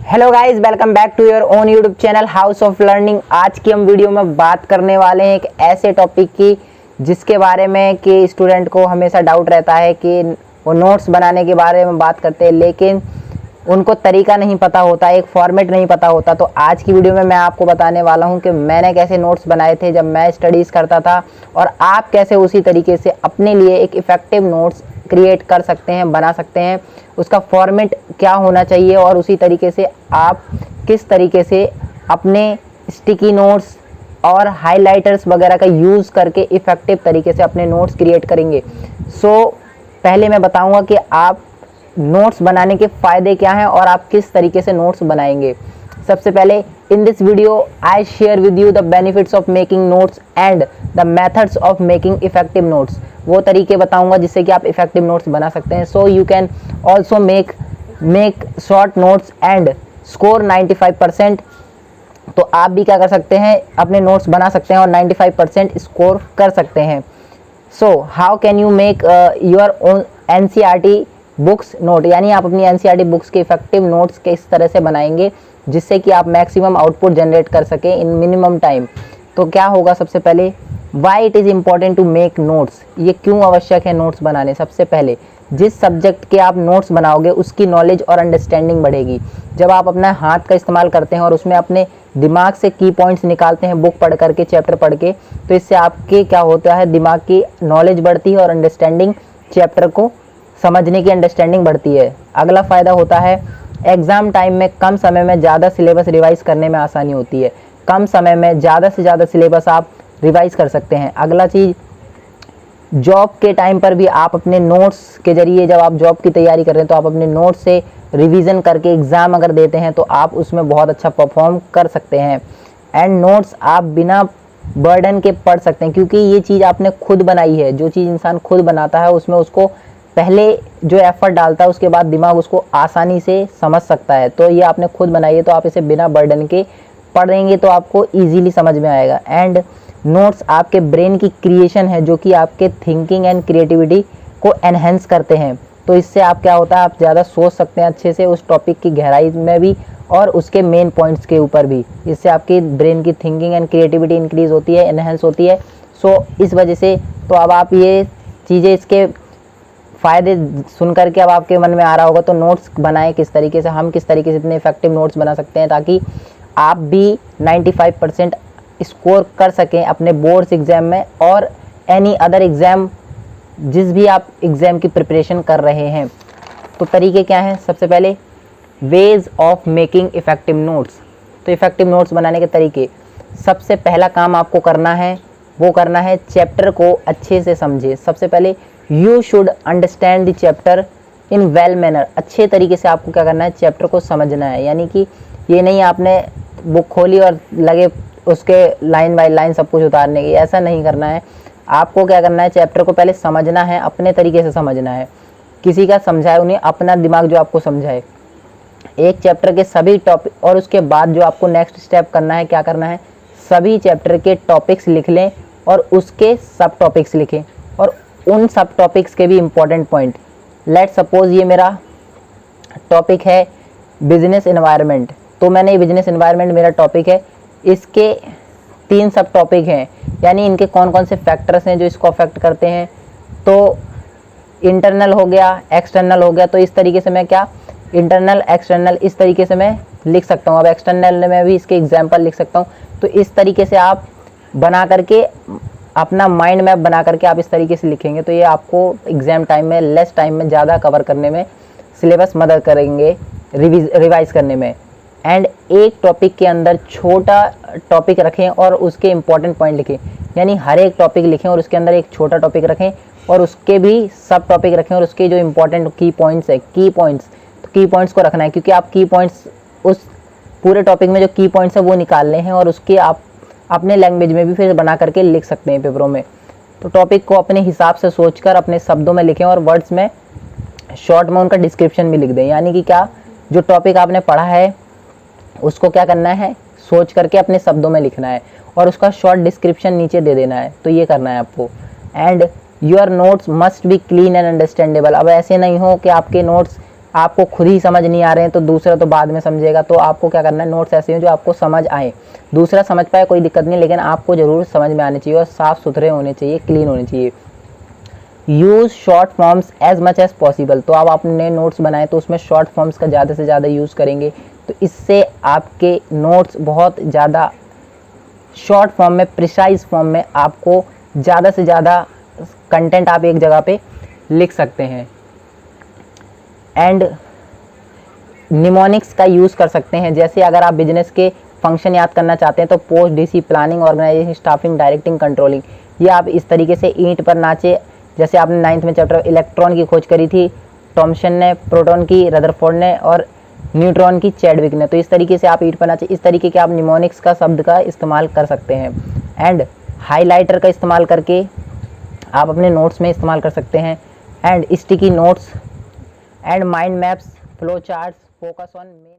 Hello guys, welcome back to your own YouTube channel house of learning. आज की हम video में बात करने वाले हैं एक ऐसे टॉपिक की जिसके बारे में कि स्टूडेंट को हमेशा डाउट रहता है कि वो नोट्स बनाने के बारे में बात करते हैं लेकिन उनको तरीका नहीं पता होता, एक फॉर्मेट नहीं पता होता। तो आज की वीडियो में मैं आपको बताने वाला हूं कि मैंने कैसे नोट्स बनाए थे जब मैं स्टडीज़ करता था और आप कैसे उसी तरीके से अपने लिए एक इफ़ेक्टिव नोट्स क्रिएट कर सकते हैं, बना सकते हैं। उसका फॉर्मेट क्या होना चाहिए और उसी तरीके से आप किस तरीके से अपने स्टिकी नोट्स और हाइलाइटर्स वगैरह का यूज़ करके इफ़ेक्टिव तरीके से अपने नोट्स क्रिएट करेंगे। पहले मैं बताऊंगा कि आप नोट्स बनाने के फ़ायदे क्या हैं और आप किस तरीके से नोट्स बनाएंगे। सबसे पहले in this video I share with you the benefits of making notes and the methods of making effective notes. वो तरीके बताऊंगा जिससे कि आप इफेक्टिव नोट्स बना सकते हैं। So you can also make short notes and score 95%। तो आप भी क्या कर सकते हैं, अपने नोट्स बना सकते हैं और 95% स्कोर कर सकते हैं। So how can you make your own NCERT books not, यानी आप अपनी NCERT बुक्स के इफेक्टिव नोट्स के इस तरह से बनाएंगे जिससे कि आप मैक्सिमम आउटपुट जनरेट कर सकें इन मिनिमम टाइम। तो क्या होगा, सबसे पहले why it is important to make notes, ये क्यों आवश्यक है नोट्स बनाने। सबसे पहले जिस सब्जेक्ट के आप नोट्स बनाओगे उसकी नॉलेज और अंडरस्टैंडिंग बढ़ेगी। जब आप अपना हाथ का इस्तेमाल करते हैं और उसमें अपने दिमाग से की पॉइंट्स निकालते हैं बुक पढ़ करके, चैप्टर पढ़ के, तो इससे आपके क्या होता है, दिमाग की नॉलेज बढ़ती है और अंडरस्टैंडिंग, चैप्टर को समझने की अंडरस्टैंडिंग बढ़ती है। अगला फ़ायदा होता है एग्ज़ाम टाइम में कम समय में ज़्यादा सिलेबस रिवाइज़ करने में आसानी होती है। कम समय में ज़्यादा से ज़्यादा सिलेबस आप रिवाइज़ कर सकते हैं। अगला चीज़, जॉब के टाइम पर भी आप अपने नोट्स के ज़रिए, जब आप जॉब की तैयारी कर रहे हैं तो आप अपने नोट्स से रिवीजन करके एग्ज़ाम अगर देते हैं तो आप उसमें बहुत अच्छा परफॉर्म कर सकते हैं। एंड नोट्स आप बिना बर्डन के पढ़ सकते हैं क्योंकि ये चीज़ आपने खुद बनाई है। जो चीज़ इंसान खुद बनाता है उसमें उसको पहले जो एफर्ट डालता है उसके बाद दिमाग उसको आसानी से समझ सकता है। तो ये आपने खुद बनाई है तो आप इसे बिना बर्डन के पढ़ेंगे तो आपको इजीली समझ में आएगा। एंड नोट्स आपके ब्रेन की क्रिएशन है जो कि आपके थिंकिंग एंड क्रिएटिविटी को एनहेंस करते हैं। तो इससे आप क्या होता है, आप ज़्यादा सोच सकते हैं अच्छे से उस टॉपिक की गहराई में भी और उसके मेन पॉइंट्स के ऊपर भी। इससे आपकी ब्रेन की थिंकिंग एंड क्रिएटिविटी इंक्रीज़ होती है, एनहेंस होती है। इस वजह से तो अब आप ये चीज़ें, इसके फ़ायदे सुन करके अब आपके मन में आ रहा होगा तो नोट्स बनाएं किस तरीके से, हम किस तरीके से इतने इफेक्टिव नोट्स बना सकते हैं ताकि आप भी 95% स्कोर कर सकें अपने बोर्ड्स एग्ज़ाम में और एनी अदर एग्ज़ाम, जिस भी आप एग्ज़ाम की प्रिपरेशन कर रहे हैं। तो तरीके क्या हैं, सबसे पहले ways of making effective notes. तो इफ़ेक्टिव नोट्स बनाने के तरीके, सबसे पहला काम आपको करना है वो करना है चैप्टर को अच्छे से समझे। सबसे पहले you should understand the chapter in well manner. अच्छे तरीके से आपको क्या करना है, चैप्टर को समझना है। यानी कि ये नहीं आपने बुक खोली और लगे उसके लाइन बाय लाइन सब कुछ उतारने की, ऐसा नहीं करना है। आपको क्या करना है, चैप्टर को पहले समझना है, अपने तरीके से समझना है। किसी का समझाए उन्हें, अपना दिमाग जो आपको समझाए। एक चैप्टर के सभी टॉपिक और उसके बाद जो आपको नेक्स्ट स्टेप करना है, क्या करना है, सभी चैप्टर के टॉपिक्स लिख लें और उसके सब टॉपिक्स लिखें और उन सब टॉपिक्स के भी इम्पॉर्टेंट पॉइंट। लेट सपोज ये मेरा टॉपिक है बिजनेस एनवायरनमेंट, तो मैंने ये बिजनेस एनवायरनमेंट मेरा टॉपिक है, इसके 3 सब टॉपिक हैं, यानी इनके कौन कौन से फैक्टर्स हैं जो इसको अफेक्ट करते हैं। तो इंटरनल हो गया, एक्सटर्नल हो गया। तो इस तरीके से मैं क्या, इंटरनल एक्सटर्नल, इस तरीके से मैं लिख सकता हूँ। अब एक्सटर्नल में भी इसके एग्जाम्पल लिख सकता हूँ। तो इस तरीके से आप बना करके अपना माइंड मैप बना करके आप इस तरीके से लिखेंगे तो ये आपको एग्ज़ाम टाइम में लेस टाइम में ज़्यादा कवर करने में, सिलेबस मदद करेंगे रिवाइज करने में। एंड एक टॉपिक के अंदर छोटा टॉपिक रखें और उसके इम्पॉर्टेंट पॉइंट लिखें, यानी हर एक टॉपिक लिखें और उसके अंदर एक छोटा टॉपिक रखें और उसके भी सब टॉपिक रखें और उसके जो इम्पॉर्टेंट की पॉइंट्स है, की पॉइंट्स को रखना है क्योंकि आप की पॉइंट्स उस पूरे टॉपिक में जो की पॉइंट्स है वो निकालने हैं और उसके आप अपने लैंग्वेज में भी फिर बना करके लिख सकते हैं पेपरों में। तो टॉपिक को अपने हिसाब से सोचकर अपने शब्दों में लिखें और वर्ड्स में शॉर्ट में उनका डिस्क्रिप्शन भी लिख दें। यानी कि क्या, जो टॉपिक आपने पढ़ा है उसको क्या करना है, सोच करके अपने शब्दों में लिखना है और उसका शॉर्ट डिस्क्रिप्शन नीचे दे देना है। तो ये करना है आपको। And your notes must be clean and understandable. अब ऐसे नहीं हो कि आपके नोट्स आपको खुद ही समझ नहीं आ रहे हैं तो दूसरा तो बाद में समझेगा। तो आपको क्या करना है, नोट्स ऐसे हैं जो आपको समझ आए, दूसरा समझ पाए कोई दिक्कत नहीं, लेकिन आपको ज़रूर समझ में आने चाहिए और साफ़ सुथरे होने चाहिए, क्लीन होने चाहिए। Use short forms as much as possible. तो आप अपने नोट्स बनाए तो उसमें शॉर्ट फॉर्म्स का ज़्यादा से ज़्यादा यूज़ करेंगे, तो इससे आपके नोट्स बहुत ज़्यादा शॉर्ट फॉर्म में, प्रिसाइज फॉर्म में आपको ज़्यादा से ज़्यादा कंटेंट आप एक जगह पे लिख सकते हैं। एंड निमोनिक्स का यूज़ कर सकते हैं। जैसे अगर आप बिजनेस के फंक्शन याद करना चाहते हैं तो post, DC, planning, organisation, staffing, directing, controlling, ये आप इस तरीके से ईंट पर नाचे। जैसे आपने 9th में चैप्टर इलेक्ट्रॉन की खोज करी थी टॉमसन ने, प्रोटॉन की रदरफोर्ड ने और न्यूट्रॉन की चैडविक ने, तो इस तरीके से आप ईंट पर नाचे। इस तरीके के आप निमोनिक्स का शब्द का इस्तेमाल कर सकते हैं। एंड हाईलाइटर का इस्तेमाल करके आप अपने नोट्स में इस्तेमाल कर सकते हैं। And sticky notes and mind maps, flow charts, focus on main